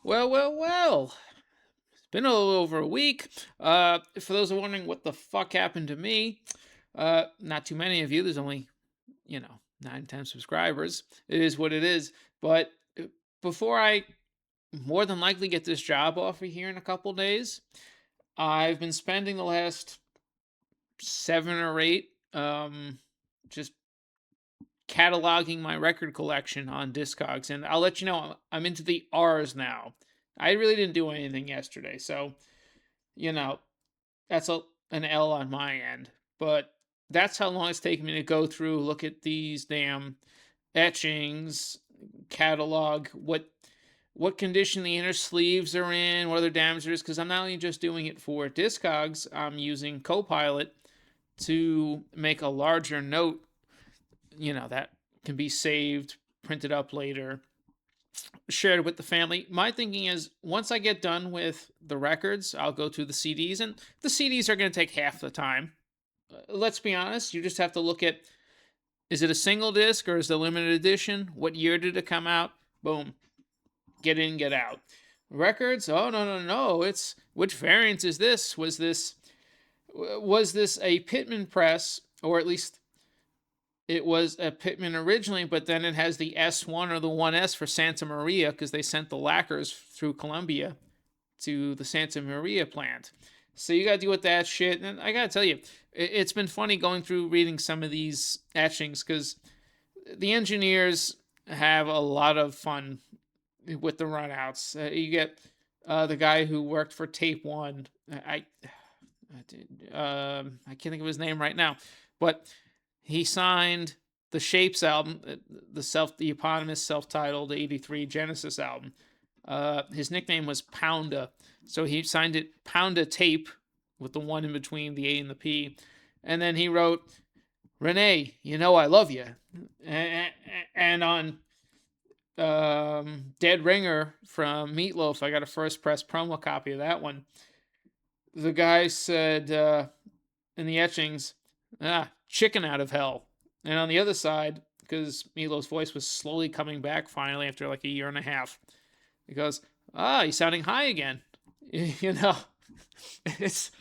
Well. It's been a little over a week. For those who are wondering what the fuck happened to me, not too many of you. There's only, 9, 10 subscribers. It is what it is. But before I more than likely get this job offer here in a couple days, I've been spending the last 7 or 8 just cataloging my record collection on Discogs, and I'll let you know I'm into the R's now. I really didn't do anything yesterday, so you know that's an L on my end. But that's how long it's taken me to go through, look at these damn etchings, catalog what condition the inner sleeves are in, what other damage there is, because I'm not only just doing it for Discogs, I'm using Copilot to make a larger note, that can be saved, printed up later, shared with the family. My thinking is once I get done with the records, I'll go to the CDs, and the CDs are going to take half the time. Let's be honest, you just have to look at, is it a single disc or is it a limited edition? What year did it come out? Boom. Get in, get out. Records? Oh, no, no, no. It's which variant is this? Was this a Pitman press, or at least it was a Pitman originally, but then it has the S1 or the 1S for Santa Maria because they sent the lacquers through Colombia to the Santa Maria plant. So you got to deal with that shit. And I got to tell you, it's been funny going through reading some of these etchings because the engineers have a lot of fun with the runouts. You get the guy who worked for Tape One. I can't think of his name right now, but he signed the Shapes album, the eponymous self-titled '83 Genesis album. His nickname was Pounda, so he signed it Pounda Tape with the one in between the A and the P, and then he wrote, "Renee, you know I love you," and on Dead Ringer from Meatloaf, I got a first press promo copy of that one. The guy said in the etchings, chicken out of hell. And on the other side, because Meatloaf's voice was slowly coming back finally after like a year and a half, he goes, he's sounding high again. you know, it's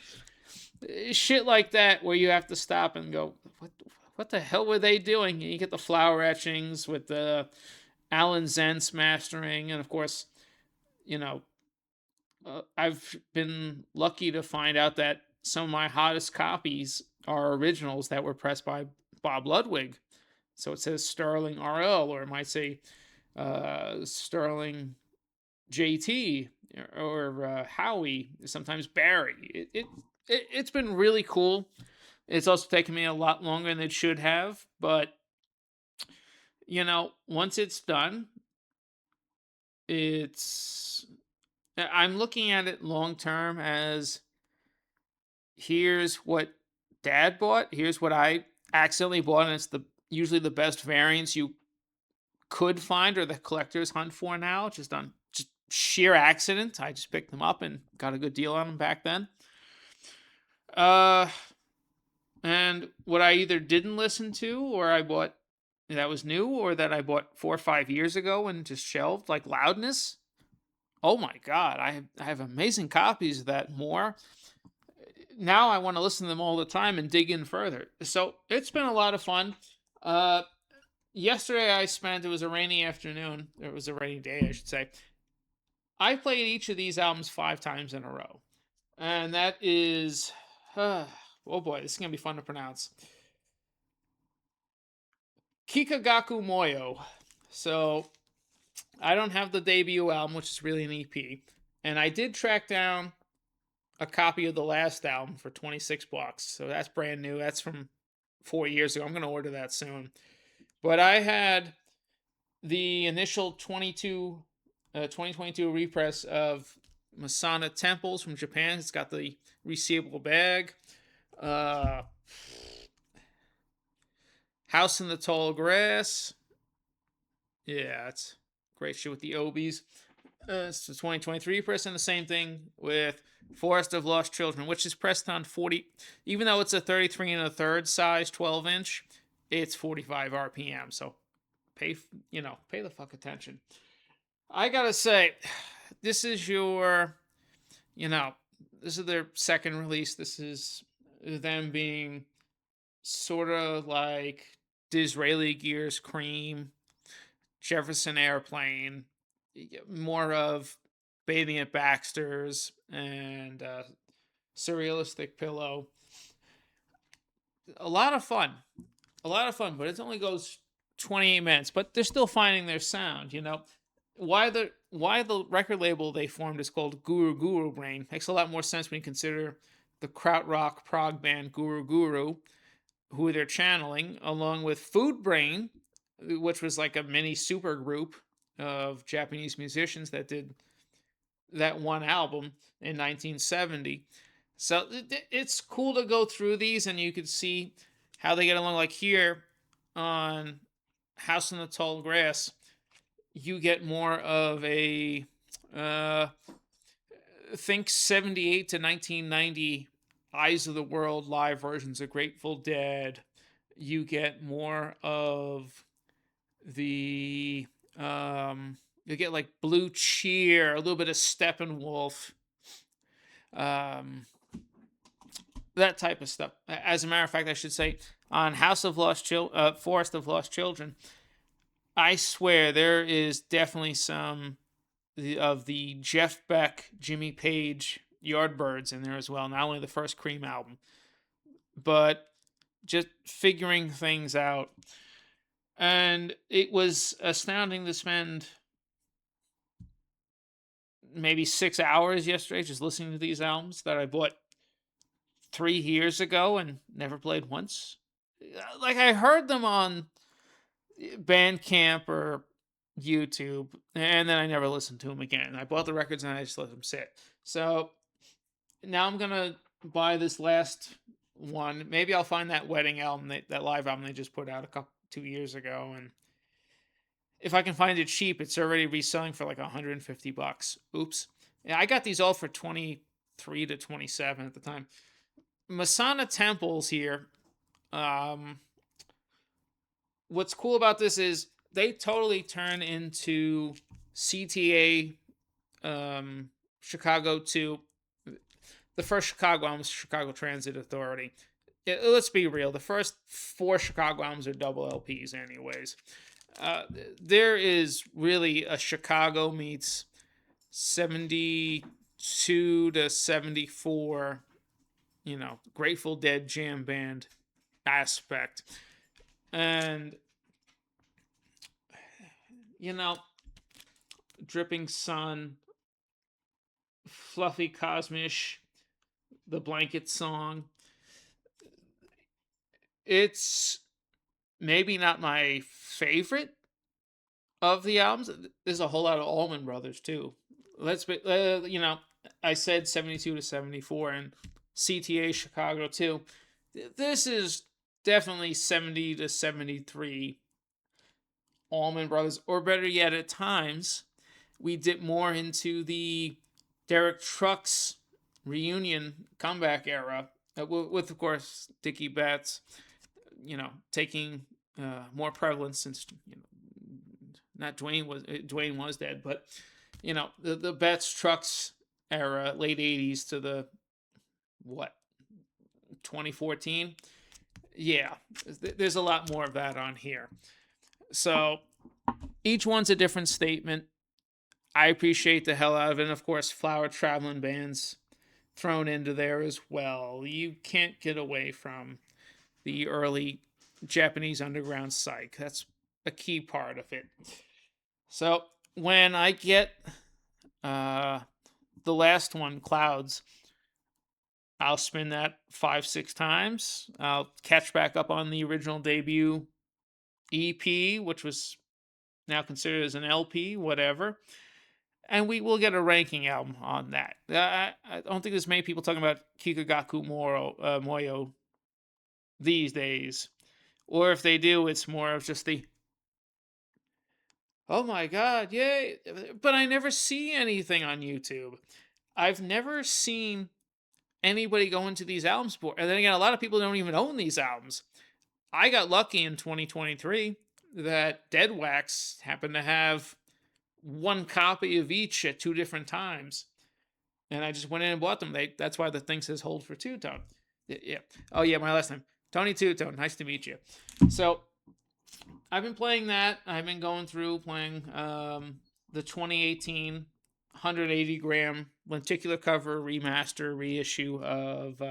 shit like that where you have to stop and go, what the hell were they doing? And you get the flower etchings with the Alan Zentz mastering, and of course, you know, I've been lucky to find out that some of my hottest copies are originals that were pressed by Bob Ludwig. So it says Sterling RL, or it might say Sterling JT, or Howie, sometimes Barry. It's been really cool. It's also taken me a lot longer than it should have, but once it's done, it's I'm looking at it long term as, here's what dad bought, here's what I accidentally bought, and it's usually the best variants you could find or the collectors hunt for now, just sheer accident. I just picked them up and got a good deal on them back then. Uh and what I either didn't listen to, or I bought that was new, or that I bought 4 or 5 years ago and just shelved, like Loudness. Oh my god, I have amazing copies of that. More now, I want to listen to them all the time and dig in further. So it's been a lot of fun. Uh, Yesterday it was a rainy afternoon. It was a rainy day, I should say. I played each of these albums 5 times in a row, and that is, oh boy, this is gonna be fun to pronounce. Kikagaku Moyo. So I don't have the debut album, which is really an EP, and I did track down a copy of the last album for $26. So that's brand new. That's from 4 years ago. I'm going to order that soon. But I had the initial 2022 repress of Masana Temples from Japan. It's got the resealable bag. Uh, House in the Tall Grass. Yeah, it's great shit with the Obies. It's the 2023 press, and the same thing with Forest of Lost Children, which is pressed on 40. Even though it's a 33 and a third size 12-inch, it's 45 RPM. So pay the fuck attention. I gotta say, this is your, you know, this is their second release. This is them being sort of like Disraeli Gears Cream, Jefferson Airplane, more of Bathing at Baxter's, and Surrealistic Pillow. A lot of fun. A lot of fun, but it only goes 28 minutes. But they're still finding their sound, you know. Why the record label they formed is called Guru Guru Brain makes a lot more sense when you consider the krautrock prog band Guru Guru, who they're channeling, along with Food Brain, which was like a mini super group of Japanese musicians that did that one album in 1970. So it's cool to go through these and you could see how they get along. Like here on House on the Tall Grass, you get more of a think 78 to 1990 Eyes of the World live versions of Grateful Dead. You get more of the you get like Blue Cheer, a little bit of Steppenwolf, that type of stuff. As a matter of fact, I should say on Forest of Lost Children, I swear there is definitely some of the Jeff Beck, Jimmy Page Yardbirds in there as well. Not only the first Cream album, but just figuring things out. And it was astounding to spend maybe 6 hours yesterday just listening to these albums that I bought 3 years ago and never played once. Like I heard them on Bandcamp or YouTube, and then I never listened to them again. I bought the records and I just let them sit. So now I'm gonna buy this last one. Maybe I'll find that wedding album, that live album they just put out 2 years ago, and if I can find it cheap, it's already reselling for like $150. Oops. Yeah, I got these all for 23 to 27 at the time. Masana Temples here. What's cool about this is they totally turn into CTA Chicago 2. The first Chicago album was Chicago Transit Authority. Let's be real. The first 4 Chicago albums are double LPs anyways. There is really a Chicago meets 72 to 74, Grateful Dead jam band aspect. And, Dripping Sun, Fluffy Cosmish, the Blanket Song. It's maybe not my favorite of the albums. There's a whole lot of Allman Brothers too. I said 72 to 74 and CTA Chicago too. This is definitely 70 to 73 Allman Brothers, or better yet, at times we dip more into the Derek Trucks reunion comeback era, with of course Dickie Betts, taking more prevalence since not Dwayne was dead, but the Betts Trucks era, late 80s to the 2014. Yeah, there's a lot more of that on here. So each one's a different statement. I appreciate the hell out of it. And of course, Flower Traveling Band's thrown into there as well. You can't get away from the early Japanese underground psych. That's a key part of it. So when I get the last one, Clouds, I'll spin that 5-6 times. I'll catch back up on the original debut EP, which was now considered as an LP, whatever. And we will get a ranking album on that. I don't think there's many people talking about Kikagaku Moyo these days. Or if they do, it's more of just the, oh my god, yay. But I never see anything on YouTube. I've never seen anybody go into these albums before. And then again, a lot of people don't even own these albums. I got lucky in 2023 that Dead Wax happened to have one copy of each at 2 different times, and I just went in and bought them. That's why the thing says hold for Two Tone. Yeah. Oh yeah, my last name, Tony Two Tone. Nice to meet you. So I've been playing that. I've been going through playing the 2018 180-gram lenticular cover remaster reissue of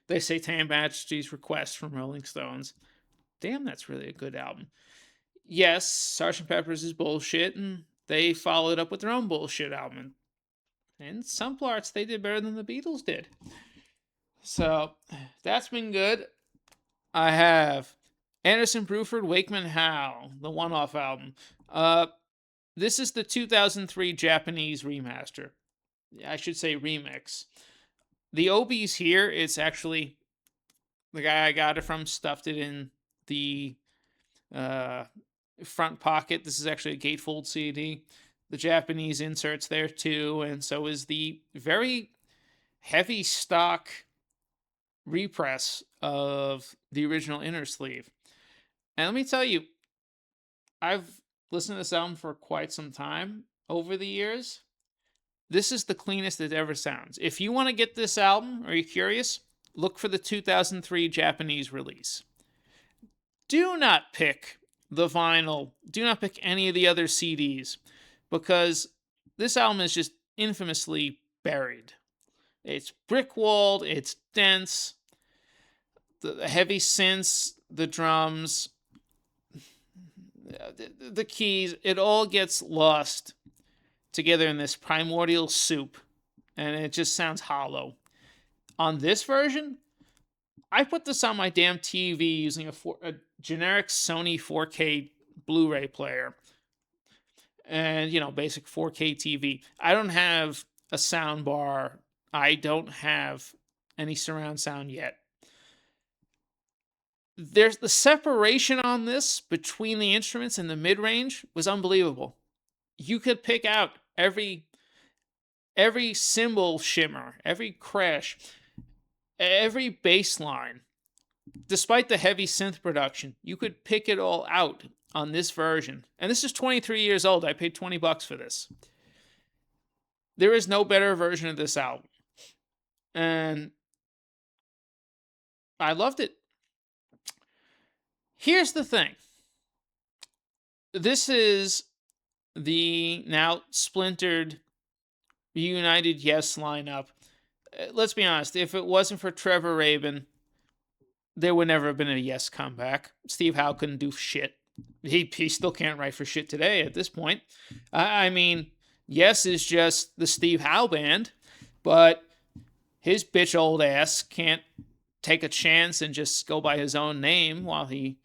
They Say Tan Majesty's Request from Rolling Stones. Damn, that's really a good album. Yes, Sgt. Pepper's is bullshit, and they followed up with their own bullshit album. And in some parts, they did better than the Beatles did. So that's been good. I have Anderson Bruford, Wakeman Howe, the one-off album. This is the 2003 Japanese remaster. I should say remix. The Obi's here. It's actually the guy I got it from stuffed it in the front pocket. This is actually a gatefold CD. The Japanese inserts there too, and so is the very heavy stock repress of the original inner sleeve. And let me tell you, I've listened to this album for quite some time over the years. This is the cleanest it ever sounds. If you want to get this album, or you're curious, look for the 2003 Japanese release. Do not pick the vinyl. Do not pick any of the other CDs, because this album is just infamously buried. It's brick-walled, it's dense, the heavy synths, the drums, the keys, it all gets lost together in this primordial soup, and it just sounds hollow. On this version, I put this on my damn TV using a generic Sony 4K Blu-ray player, and basic 4K TV. I don't have a sound bar. I don't have any surround sound yet. There's the separation on this between the instruments and the mid-range was unbelievable. You could pick out every cymbal shimmer, every crash, every bass line. Despite the heavy synth production, you could pick it all out on this version. And this is 23 years old. I paid $20 for this. There is no better version of this album. And I loved it. Here's the thing. This is the now splintered United Yes lineup. Let's be honest. If it wasn't for Trevor Rabin, there would never have been a Yes comeback. Steve Howe couldn't do shit. He still can't write for shit today at this point. I mean, Yes is just the Steve Howe band, but his bitch old ass can't take a chance and just go by his own name while he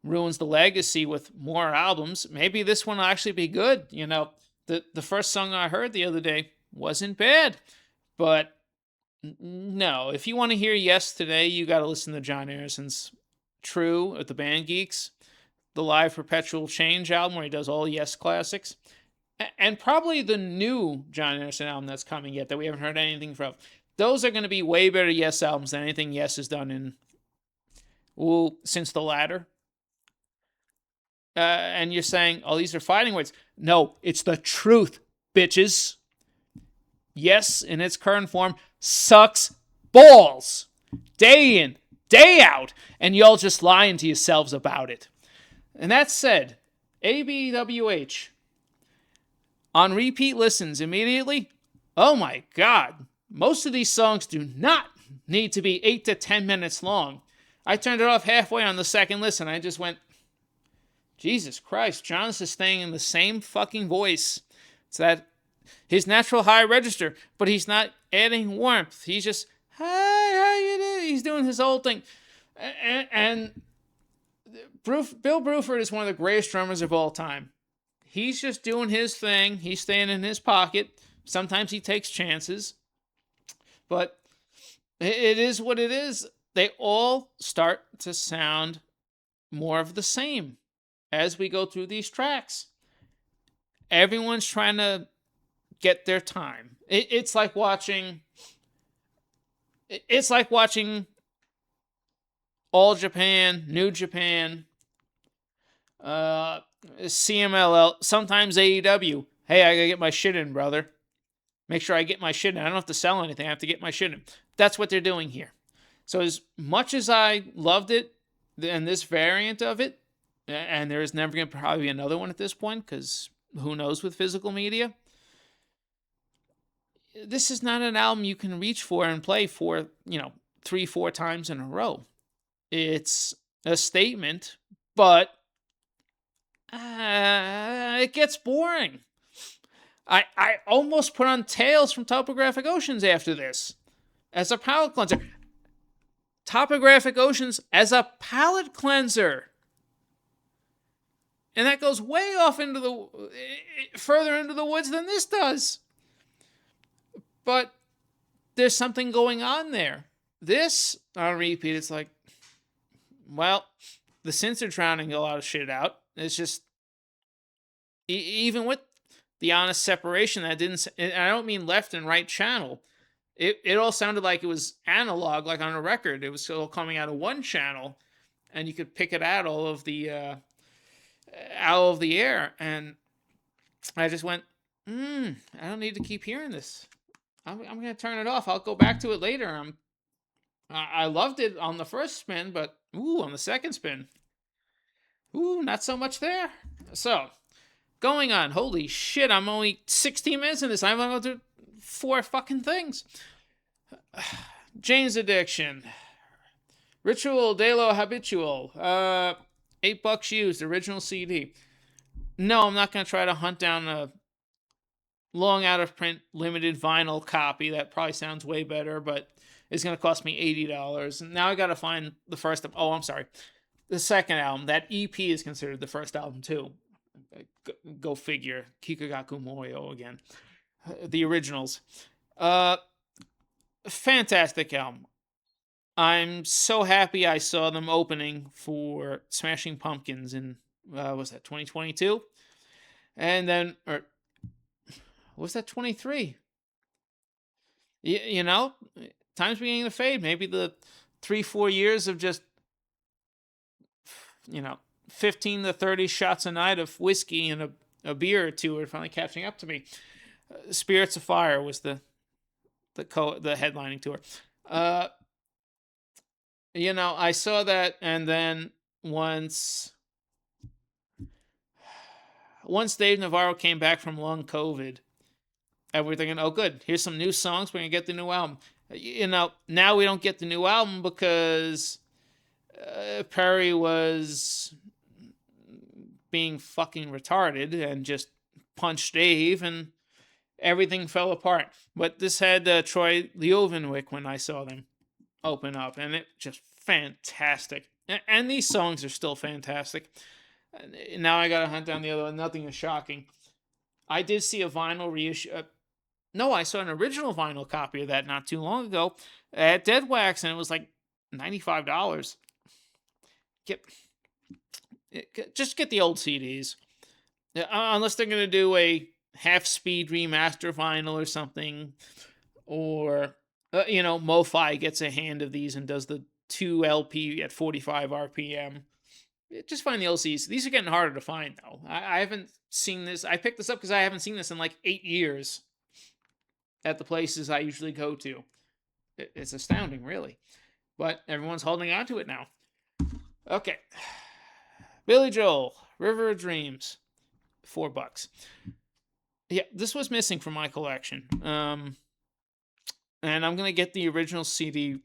ruins the legacy with more albums. Maybe this one will actually be good. The first song I heard the other day wasn't bad, but no, if you want to hear Yes today, you got to listen to John Anderson's True at the Band Geeks, the live Perpetual Change album where he does all Yes classics, and probably the new John Anderson album that's coming yet that we haven't heard anything from. Those are going to be way better Yes albums than anything Yes has done since the latter. And you're saying, oh, these are fighting words. No, it's the truth, bitches. Yes, in its current form, sucks balls. Day in, day out. And y'all just lying to yourselves about it. And that said, ABWH. On repeat listens immediately, oh my God. Most of these songs do not need to be 8 to 10 minutes long. I turned it off halfway on the second listen. I just went, Jesus Christ, John's is staying in the same fucking voice. It's that his natural high register, but he's not adding warmth. He's just, hi, how you doing? He's doing his old thing. And Bill Bruford is one of the greatest drummers of all time. He's just doing his thing. He's staying in his pocket. Sometimes he takes chances. But it is what it is. They all start to sound more of the same as we go through these tracks. Everyone's trying to get their time. It's like watching All Japan, New Japan, CMLL, sometimes AEW. Hey, I gotta get my shit in, brother. Make sure I get my shit in. I don't have to sell anything. I have to get my shit in. That's what they're doing here. So as much as I loved it and this variant of it, and there is never going to probably be another one at this point because who knows with physical media, this is not an album you can reach for and play for, 3-4 times in a row. It's a statement, but it gets boring. I almost put on Tales from Topographic Oceans after this as a palate cleanser. Topographic Oceans as a palate cleanser. And that goes way off into the further into the woods than this does. But there's something going on there. This, on repeat, it's like, well, the synths are drowning a lot of shit out. It's just, even with the honest separation, that didn't, and I don't mean left and right channel. It all sounded like it was analog, like on a record. It was still coming out of one channel, and you could pick it out of the air. And I just went, I don't need to keep hearing this. I'm gonna turn it off. I'll go back to it later. I loved it on the first spin, but on the second spin, not so much there. So going on. Holy shit! I'm only 16 minutes in this. I'm gonna go through 4 fucking things. Jane's Addiction, Ritual de lo Habitual, $8 used, original CD. No, I'm not gonna try to hunt down a long out of print limited vinyl copy. That probably sounds way better, but it's gonna cost me $80. And now I gotta find the first. Oh, I'm sorry, the second album. That EP is considered the first album too. Go figure. Kikagaku Moyo again. The originals. Fantastic album. I'm so happy I saw them opening for Smashing Pumpkins in, was that 2022? And then, or was that 23? Time's beginning to fade. Maybe the 3-4 years of just, 15 to 30 shots a night of whiskey and a beer or two are finally catching up to me. Spirits of Fire was the headlining tour. I saw that, and then once Dave Navarro came back from long COVID, and we're thinking, oh, good, here's some new songs. We're gonna get the new album. Now we don't get the new album because Perry was being fucking retarded and just punched Dave, and everything fell apart. But this had Troy Leovenwick when I saw them open up, and it just fantastic. And these songs are still fantastic. Now I gotta hunt down the other one. Nothing is shocking. I did see a vinyl reissue. No, I saw an original vinyl copy of that not too long ago at Dead Wax, and it was like $95. Just get the old CDs, unless they're gonna do a half-speed remaster vinyl or something, or MoFi gets a hand of these and does the 2 LP at 45 RPM. Just find the LCs. These are getting harder to find, though. I haven't seen this. I picked this up because I haven't seen this in like 8 years at the places I usually go to. It's astounding, really. But everyone's holding on to it now. Okay. Billy Joel, River of Dreams, $4. Yeah, this was missing from my collection. And I'm going to get the original CD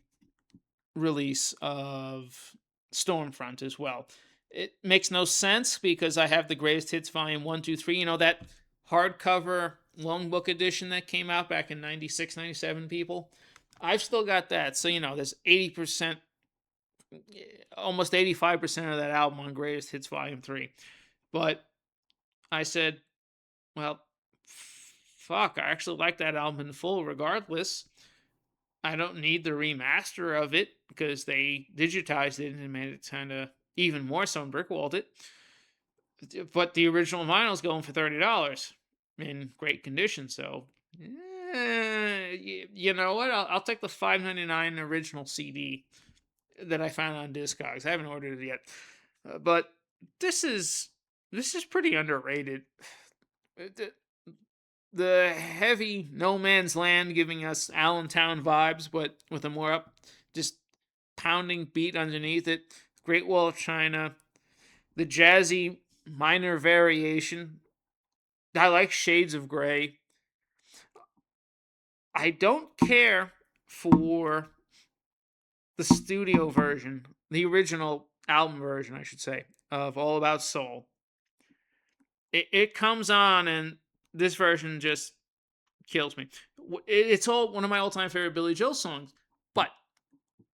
release of Stormfront as well. It makes no sense because I have the Greatest Hits Volume 1, 2, 3. That hardcover long book edition that came out back in 96, 97, people. I've still got that. So, there's 80%, almost 85% of that album on Greatest Hits Volume 3. But I said, well, fuck, I actually like that album in full regardless. I don't need the remaster of it because they digitized it and made it kind of even more so and brickwalled it. But the original vinyl is going for $30 in great condition. So, you know what? I'll take the $5.99 original CD that I found on Discogs. I haven't ordered it yet, but this is pretty underrated. the heavy No Man's Land giving us Allentown vibes, but with a more just pounding beat underneath it. Great Wall of China, the jazzy minor variation. I like Shades of Grey. I don't care for the studio version, the original album version, I should say, of All About Soul. It comes on, and this version just kills me. It's all one of my all-time favorite Billy Joel songs, but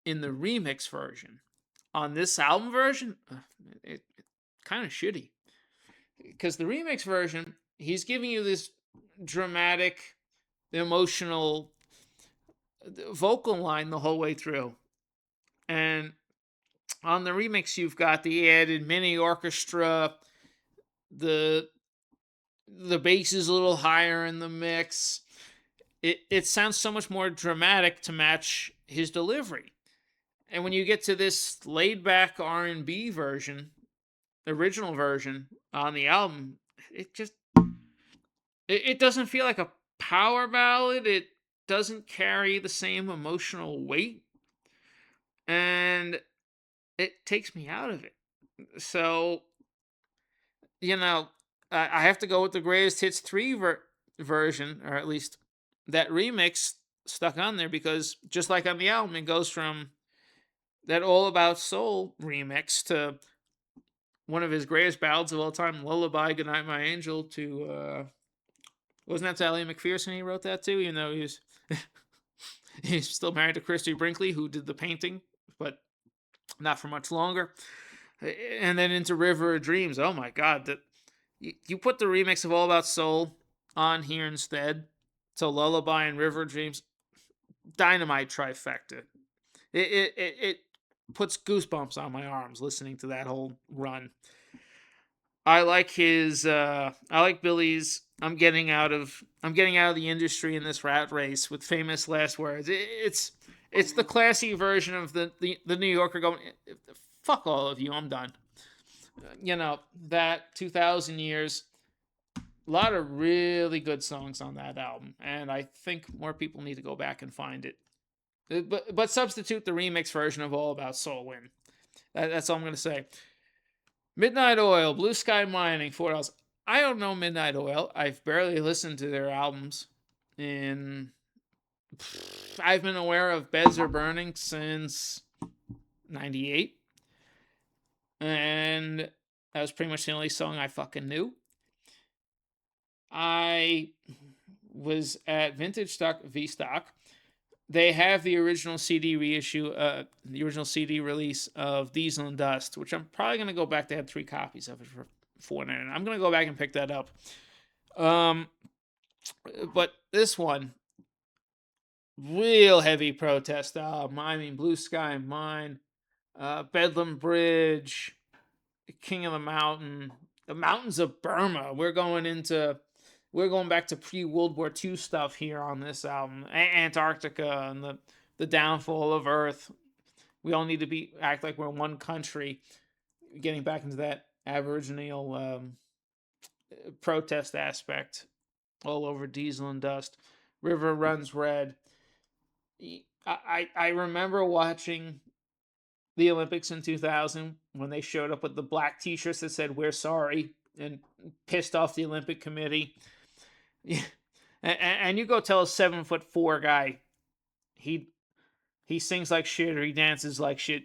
in the remix version, on this album version, it kind of shitty. Because the remix version, he's giving you this dramatic, emotional vocal line the whole way through. And on the remix, you've got the added mini orchestra, the the bass is a little higher in the mix. It sounds so much more dramatic to match his delivery. And when you get to this laid back R&B version, original version on the album, it just it doesn't feel like a power ballad. It doesn't carry the same emotional weight, and it takes me out of it. So, you know, I have to go with the Greatest Hits 3 version, or at least that remix stuck on there, because just like on the album, it goes from that All About Soul remix to one of his greatest ballads of all time, Lullaby, Goodnight My Angel, to, wasn't that Sally McPherson he wrote that to? Even though he's still married to Christy Brinkley, who did the painting, but not for much longer. And then into River of Dreams. Oh my God, that you put the remix of All About Soul on here instead. So Lullaby and River of Dreams, dynamite trifecta. It puts goosebumps on my arms listening to that whole run. I like Billy's I'm getting out of the industry in this rat race with famous last words. It's the classy version of the New Yorker going, fuck all of you, I'm done. That 2000 years, a lot of really good songs on that album, and I think more people need to go back and find it. But substitute the remix version of All About Soul in. That's all I'm gonna say. Midnight Oil, Blue Sky Mining, $4. I don't know Midnight Oil. I've barely listened to their albums. And I've been aware of Beds Are Burning since 98. And that was pretty much the only song I fucking knew. I was at Vintage Stock, V-Stock. They have the original CD reissue, the original CD release of Diesel and Dust, which I'm probably going to go back. They had 3 copies of it for $4.99. I'm going to go back and pick that up. But this one, real heavy protest album. I mean, Blue Sky Mine, Bedlam Bridge, King of the Mountain, the Mountains of Burma. We're going back to pre-World War II stuff here on this album. Antarctica and the downfall of Earth. We all need to act like we're one country. Getting back into that Aboriginal protest aspect all over Diesel and Dust. River Runs Red. I remember watching the Olympics in 2000 when they showed up with the black t-shirts that said "We're sorry" and pissed off the Olympic Committee. And you go tell a 7'4" guy he sings like shit or he dances like shit.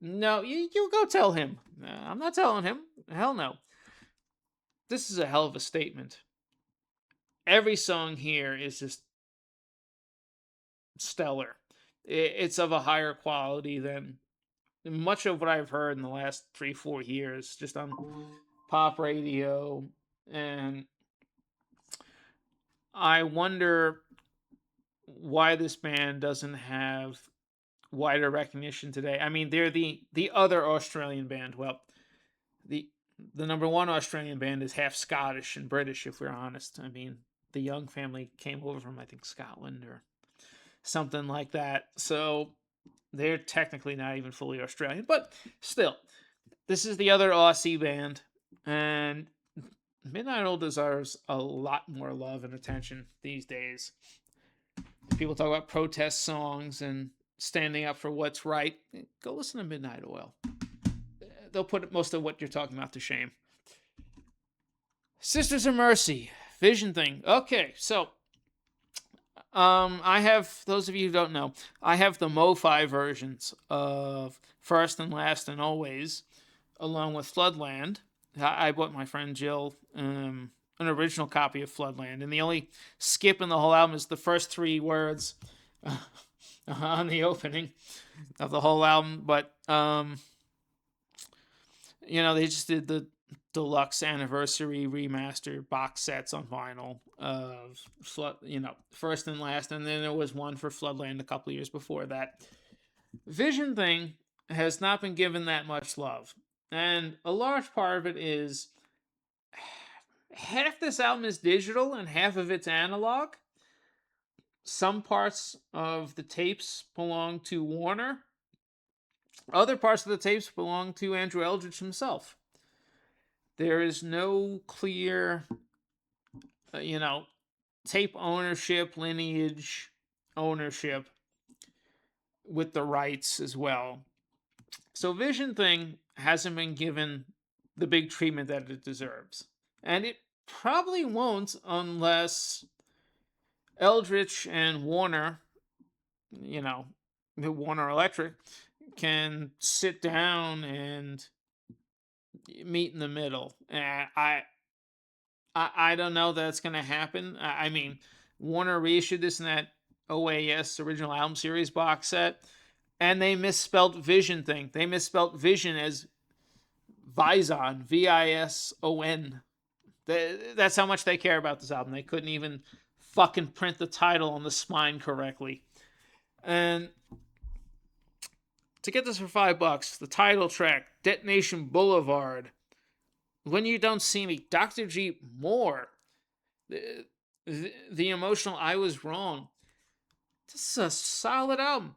No, you go tell him. I'm not telling him. Hell no. This is a hell of a statement. Every song here is just stellar. It's of a higher quality than much of what I've heard in the last 3-4 years, just on pop radio. And I wonder why this band doesn't have wider recognition today. I mean, they're the other Australian band. Well, the number one Australian band is half Scottish and British, if we're honest. I mean, the Young family came over from, I think, Scotland or something like that. So they're technically not even fully Australian, but still, this is the other Aussie band, and Midnight Oil deserves a lot more love and attention these days. People talk about protest songs and standing up for what's right. Go listen to Midnight Oil. They'll put most of what you're talking about to shame. Sisters of Mercy, Vision Thing. Okay, so I have, those of you who don't know, I have the Mo-Fi versions of First and Last and Always, along with Floodland. I bought my friend Jill an original copy of Floodland, and the only skip in the whole album is the first 3 words on the opening of the whole album. But they just did the deluxe anniversary remaster box sets on vinyl of First and Last, and then there was one for Floodland a couple of years before that. Vision Thing has not been given that much love, and a large part of it is half this album is digital and half of it's analog. Some parts of the tapes belong to Warner. Other parts of the tapes belong to Andrew Eldritch himself. There is no clear, tape ownership, lineage ownership with the rights as well. So Vision Thing hasn't been given the big treatment that it deserves. And it probably won't unless Eldritch and Warner, Warner Electric, can sit down and meet in the middle. I don't know that's going to happen. I mean, Warner reissued this in that OAS original album series box set, and they misspelled Vision Thing. They misspelled Vision as Vison, Vison. That's how much they care about this album. They couldn't even fucking print the title on the spine correctly. And to get this for $5, the title track, Detonation Boulevard, When You Don't See Me, Dr. Jeep, More, the emotional I Was Wrong. This is a solid album.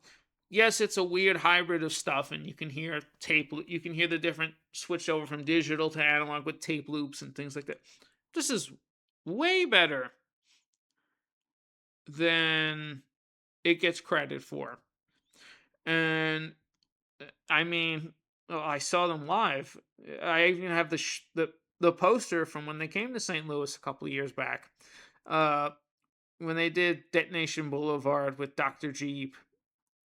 Yes, it's a weird hybrid of stuff, and you can hear you can hear the different switch over from digital to analog with tape loops and things like that. This is way better than it gets credit for. And I mean, I saw them live. I even have the poster from when they came to St. Louis a couple of years back. When they did Detonation Boulevard with Dr. Jeep,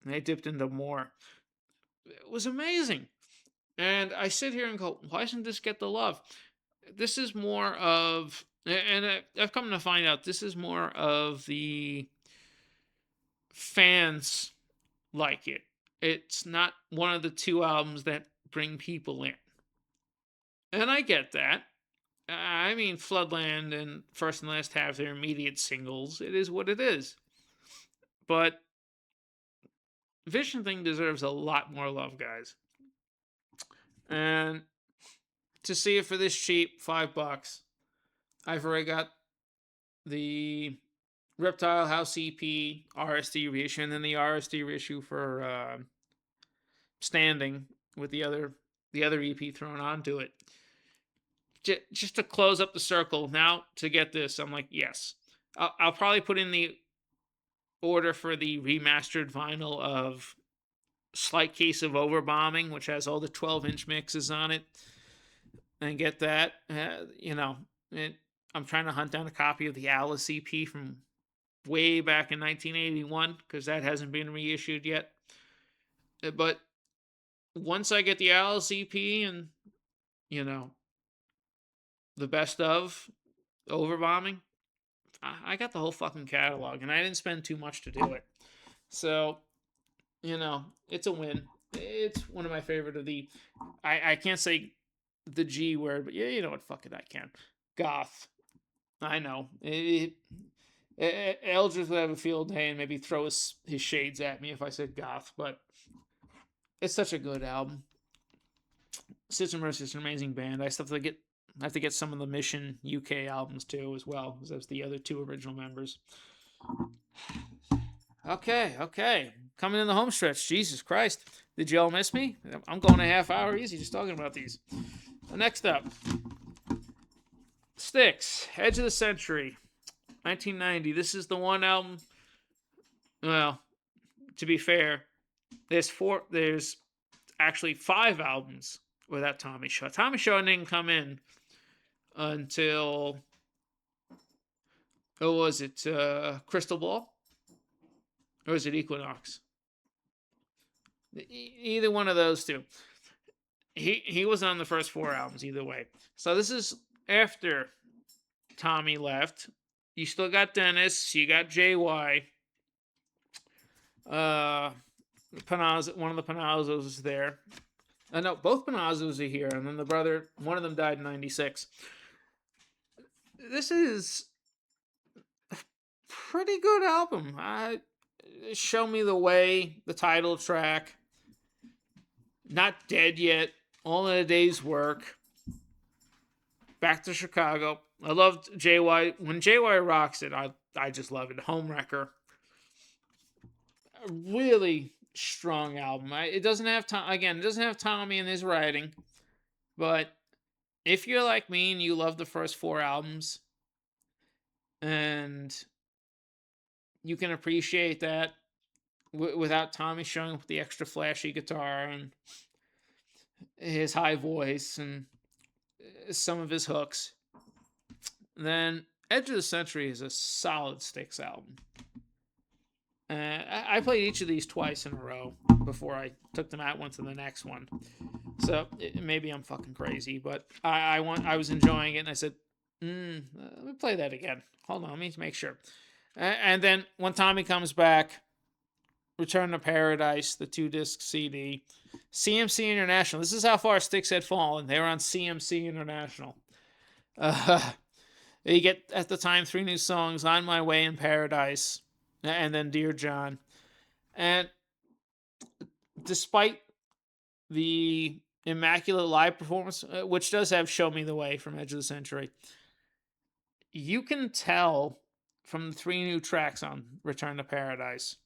and they dipped into More. It was amazing. And I sit here and go, why doesn't this get the love? This is more of, and I've come to find out, this is more of the fans like it. It's not one of the 2 albums that bring people in. And I get that. I mean, Floodland and First and Last have their immediate singles. It is what it is. But Vision Thing deserves a lot more love, guys. And to see it for this cheap, $5, I've already got the Reptile House EP RSD reissue, and then the RSD reissue for Standing with the other EP thrown onto it. Just to close up the circle, now to get this, I'm like, yes. I'll probably put in the order for the remastered vinyl of Slight Case of Overbombing, which has all the 12-inch mixes on it, and get that. I'm trying to hunt down a copy of the Alice EP from way back in 1981, because that hasn't been reissued yet. But once I get the Alice EP and, the best of Overbombing, I got the whole fucking catalog, and I didn't spend too much to do it. So, it's a win. It's one of my favorite of the, I can't say the G word, but yeah, you know what, fuck it, I can. Goth. I know. Eldritch would have a field day and maybe throw his shades at me if I said goth, but it's such a good album. Sisters of Mercy is an amazing band. I still have to get some of the Mission UK albums too as well, because that's the other 2 original members. Okay. Coming in the home stretch. Jesus Christ. Did y'all miss me? I'm going a half hour easy just talking about these. Next up, Styx, Edge of the Century, 1990. This is the one album. Well, to be fair, there's actually 5 albums without Tommy Shaw. Tommy Shaw didn't come in until, what was it, Crystal Ball? Or was it Equinox? Either one of those two. He was on the first 4 albums either way. So this is after Tommy left. You still got Dennis. You got JY. Panazzo, one of the Panazzos is there. No, both Panazzos are here, and then the brother, one of them died in '96. This is a pretty good album. Show Me the Way, the title track. Not Dead Yet. All in a Day's Work. Back to Chicago. I loved JY. When JY rocks it, I just love it. Homewrecker. A really strong album. It doesn't have it doesn't have Tommy in his writing, but if you're like me and you love the first 4 albums, and you can appreciate that without Tommy showing up with the extra flashy guitar and his high voice and some of his hooks, then Edge of the Century is a solid Styx album. I played each of these twice in a row before I took them out, went to the next one. So maybe I'm fucking crazy, but I was enjoying it, and I said, let me play that again. Hold on, let me make sure. And then when Tommy comes back, Return to Paradise, the 2-disc CD, CMC International. This is how far Styx had fallen. They were on CMC International. You get, at the time, 3 new songs, On My Way in Paradise, and then Dear John. And despite the immaculate live performance, which does have Show Me the Way from Edge of the Century, you can tell from the 3 new tracks on Return to Paradise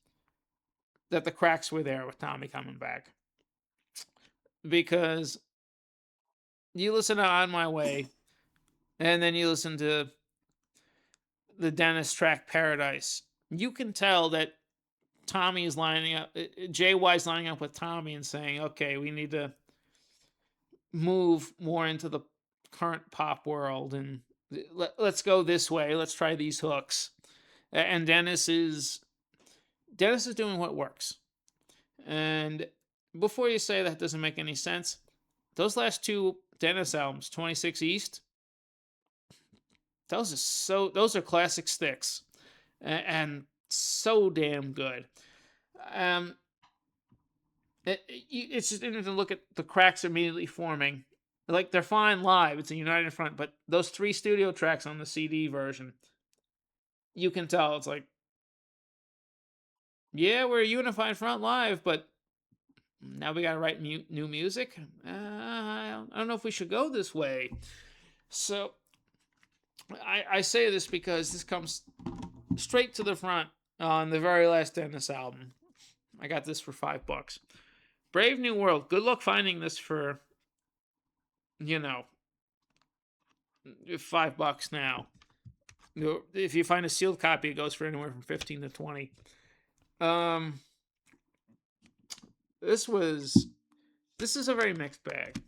that the cracks were there with Tommy coming back. Because you listen to On My Way, and then you listen to the Dennis track Paradise, you can tell that Tommy is lining up, JY's lining up with Tommy and saying, okay, we need to move more into the current pop world, and let's go this way. Let's try these hooks. And Dennis is doing what works. And before you say that doesn't make any sense, those last 2 Dennis albums, 26 East, those are classic Styx, and so damn good. It's just interesting to look at the cracks immediately forming. Like, they're fine live, it's a united front, but those 3 studio tracks on the CD version, you can tell it's like, yeah, we're a unified front live, but now we gotta write new music. I don't know if we should go this way. So I say this because this comes straight to the front on the very last Dennis album. I got this for $5. Brave New World. Good luck finding this for, $5 now. If you find a sealed copy, it goes for anywhere from 15 to 20. This is a very mixed bag.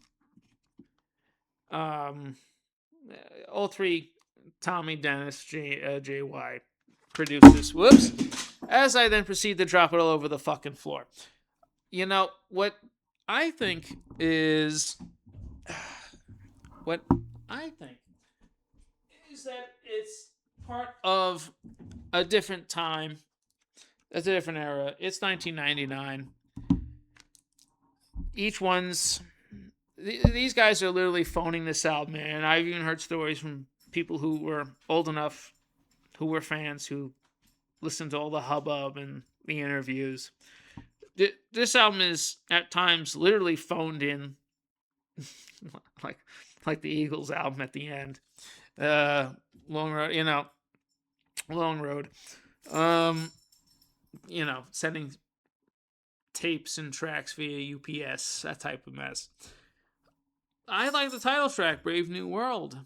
All 3, Tommy, Dennis, JY, produced this. Whoops. As I then proceed to drop it all over the fucking floor. What I think is that it's part of a different time. It's a different era. It's 1999. These guys are literally phoning this out, man. I've even heard stories from people who were old enough, who were fans, who listened to all the hubbub and the interviews. This album is at times literally phoned in, like the Eagles album at the end. Long Road, Long Road. Sending tapes and tracks via UPS, that type of mess. I like the title track, Brave New World.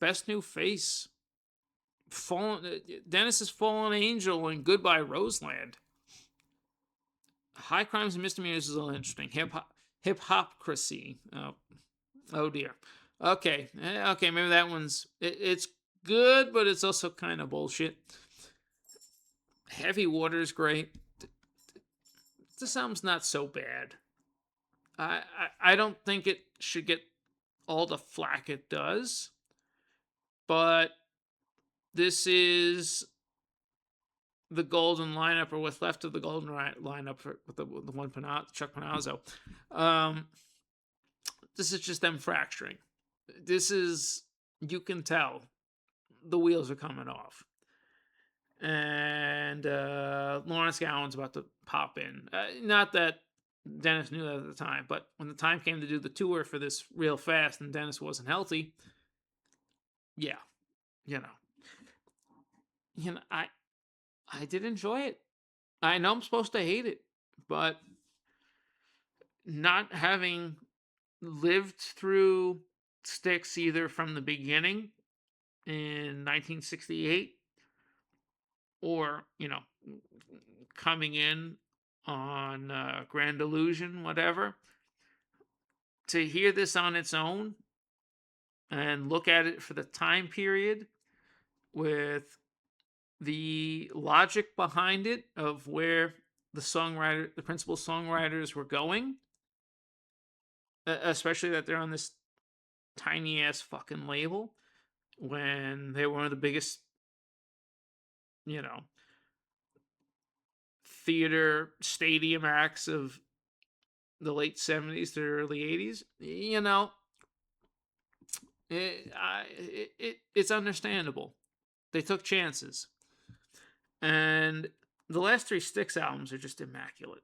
Best New Face, Dennis's Fallen Angel, and Goodbye Roseland. High Crimes and Misdemeanors is a little interesting. Hip Hopcracy. Oh dear. Okay, maybe that it's good, but it's also kind of bullshit. Heavy Water is great. This album's not so bad. I don't think it should get all the flack it does, but this is the golden lineup, or what's left of the golden lineup with the one Chuck Panozzo. This is just them fracturing. This is, you can tell the wheels are coming off. And Lawrence Gowan's about to pop in. Not that Dennis knew that at the time, but when the time came to do the tour for this real fast and Dennis wasn't healthy, yeah, you know, I did enjoy it. I know I'm supposed to hate it, but not having lived through Styx either from the beginning in 1968 or, coming in on Grand Illusion, whatever, to hear this on its own and look at it for the time period with the logic behind it of where the principal songwriters were going, especially that they're on this tiny ass fucking label when they were one of the biggest, theater stadium acts of the late 70s to early 80s. It's understandable. They took chances. And the last 3 Styx albums are just immaculate.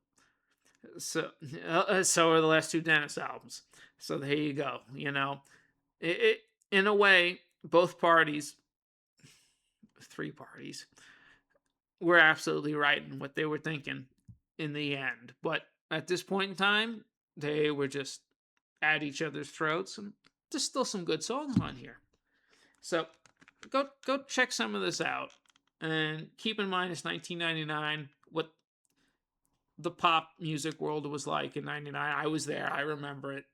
So are the last 2 Dennis albums. So there you go. In a way, both parties, 3 parties, were absolutely right in what they were thinking in the end. But at this point in time, they were just at each other's throats, and there's still some good songs on here. So go check some of this out, and keep in mind it's 1999. What the pop music world was like in 99. I was there. I remember it.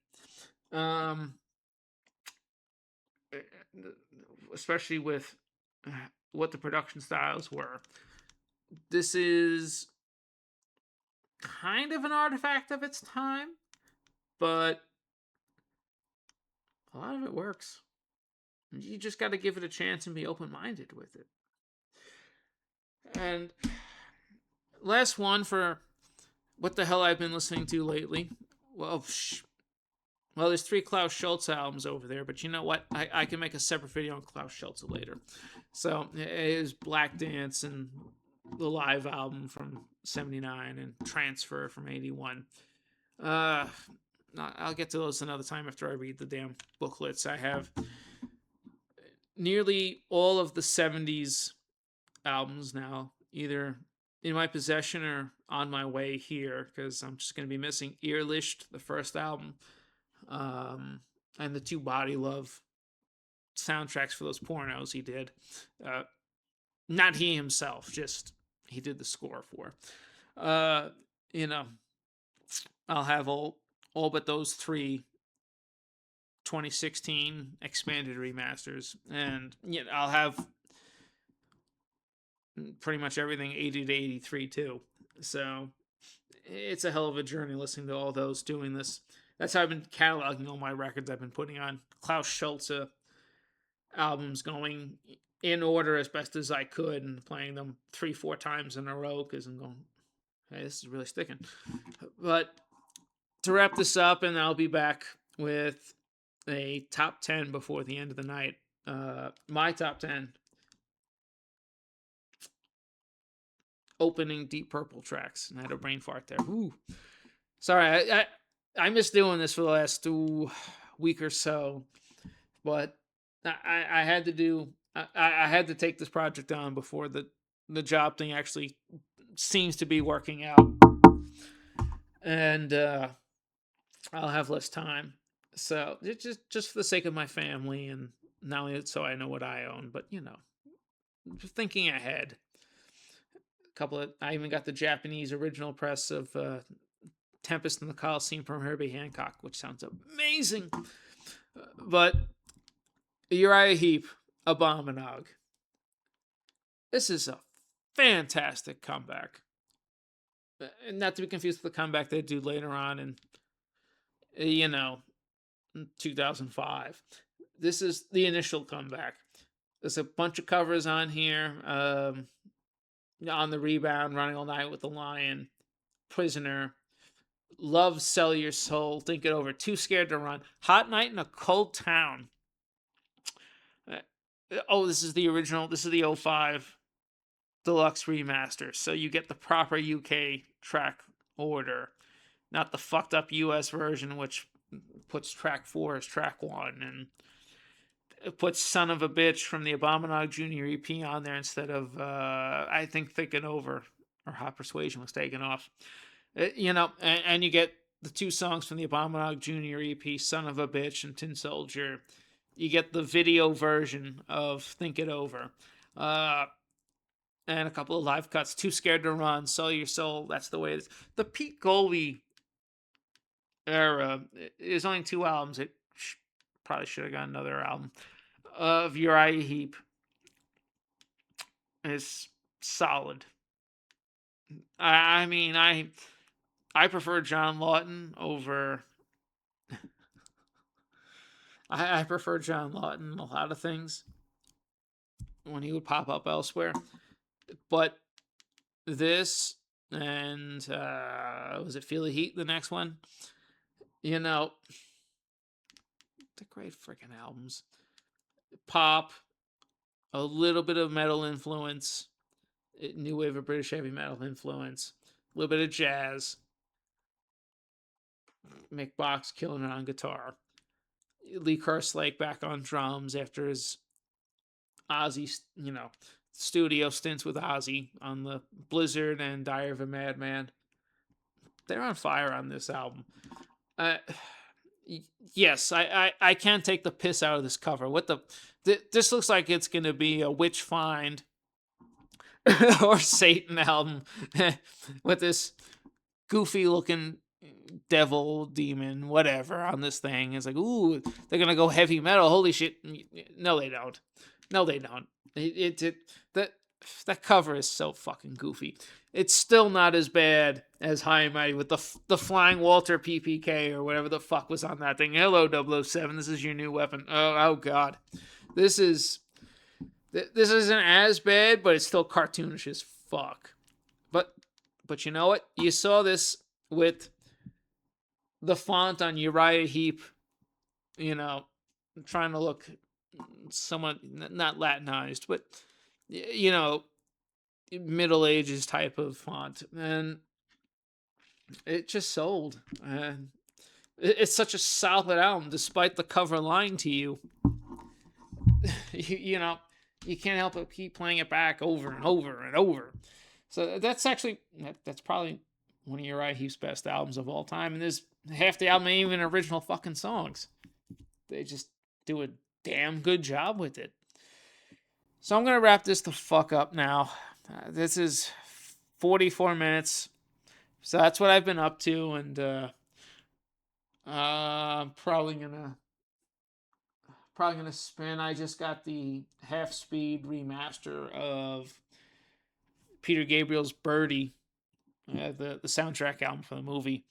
Especially with what the production styles were. This is kind of an artifact of its time, but a lot of it works. You just got to give it a chance and be open-minded with it. And last one for what the hell I've been listening to lately. Well, there's 3 Klaus Schulze albums over there, but you know what? I can make a separate video on Klaus Schulze later. So it is Black Dance and the live album from 79 and Transfer from 81. I'll get to those another time after I read the damn booklets. I have nearly all of the 70s albums now, either in my possession or on my way here, because I'm just going to be missing Earlicht, the first album, and the 2 Body Love soundtracks for those pornos he did. Not he himself, just he did the score for. I'll have all but those 3 2016 expanded remasters, and I'll have pretty much everything 80 to 83 too. So it's a hell of a journey listening to all those, doing this. That's how I've been cataloging all my records I've been putting on Klaus Schulze albums, going in order as best as I could and playing them 3-4 times in a row because I'm going, hey, this is really sticking. But to wrap this up, and I'll be back with a top 10 before the end of the night. My top 10 opening Deep Purple tracks. And I had a brain fart there. Ooh. Sorry, I missed doing this for the last week or so, but I had to do. I had to take this project on before the job thing actually seems to be working out, and I'll have less time. So it's just for the sake of my family and Not only so I know what I own, but thinking ahead. I even got the Japanese original press of Tempest in the Coliseum from Herbie Hancock, which sounds amazing. But Uriah Heep, Abominog. This is a fantastic comeback. Not to be confused with the comeback they do later on in, 2005. This is the initial comeback. There's a bunch of covers on here. On the Rebound, Running All Night with the Lion, Prisoner, Love, Sell Your Soul, Think It Over, Too Scared to Run, Hot Night in a Cold Town. This is the original. This is the 05 deluxe remaster. So you get the proper UK track order, not the fucked up US version, which puts track 4 as track 1, and it puts Son of a Bitch from the Abominog Jr. EP on there instead of, I think, Thinking Over or Hot Persuasion was taken off. And you get the 2 songs from the Abominog Jr. EP, Son of a Bitch and Tin Soldier. You get the video version of Think It Over. And a couple of live cuts. Too Scared to Run, Sell Your Soul, That's the Way It Is. The Pete Golby era is only 2 albums. It probably should have got another album. Of Uriah Heep is solid. I mean, I prefer John Lawton over. I prefer John Lawton in a lot of things when he would pop up elsewhere, but this and was it Feel the Heat? The next one, they're great freaking albums. Pop, a little bit of metal influence, new wave of British heavy metal influence, a little bit of jazz. Mick Box killing it on guitar. Lee Kerslake back on drums after his Ozzy, studio stints with Ozzy on the Blizzard and Diary of a Madman. They're on fire on this album. Yes, I can't take the piss out of this cover. This looks like it's going to be a Witch Find or Satan album with this goofy looking devil, demon, whatever on this thing. It's like, ooh, they're going to go heavy metal. Holy shit. No, they don't. That cover is so fucking goofy. It's still not as bad as High and Mighty with the Flying Walter PPK or whatever the fuck was on that thing. Hello, 007. This is your new weapon. Oh God. This isn't as bad, but it's still cartoonish as fuck. But you know what? You saw this with the font on Uriah Heep, trying to look somewhat not Latinized, but Middle Ages type of font, and it just sold. And it's such a solid album, despite the cover lying to you. you can't help but keep playing it back over and over and over. So that's probably one of Uriah Heep's best albums of all time, and there's half the album ain't even original fucking songs. They just do a damn good job with it. So I'm going to wrap this the fuck up now. This is 44 minutes. So that's what I've been up to, and I'm probably gonna spin. I just got the half-speed remaster of Peter Gabriel's Birdie, the soundtrack album for the movie.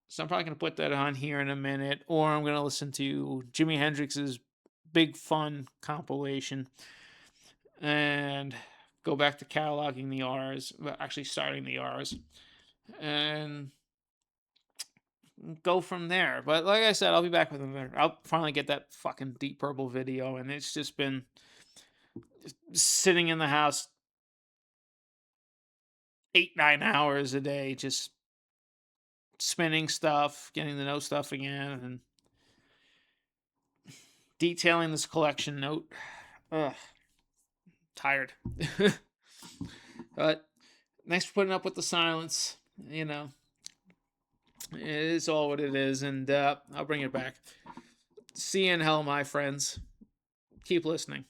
So I'm probably gonna put that on here in a minute, or I'm gonna listen to Jimi Hendrix's Big Fun compilation and go back to cataloging the R's, actually starting the R's, and go from there. But like I said, I'll be back with another. I'll finally get that fucking Deep Purple video, and it's just been sitting in the house 8-9 hours a day, just spinning stuff, getting to know stuff again, and detailing this collection note. Ugh, tired. But thanks for putting up with the silence. It is all what it is, and I'll bring it back. See you in hell, my friends. Keep listening.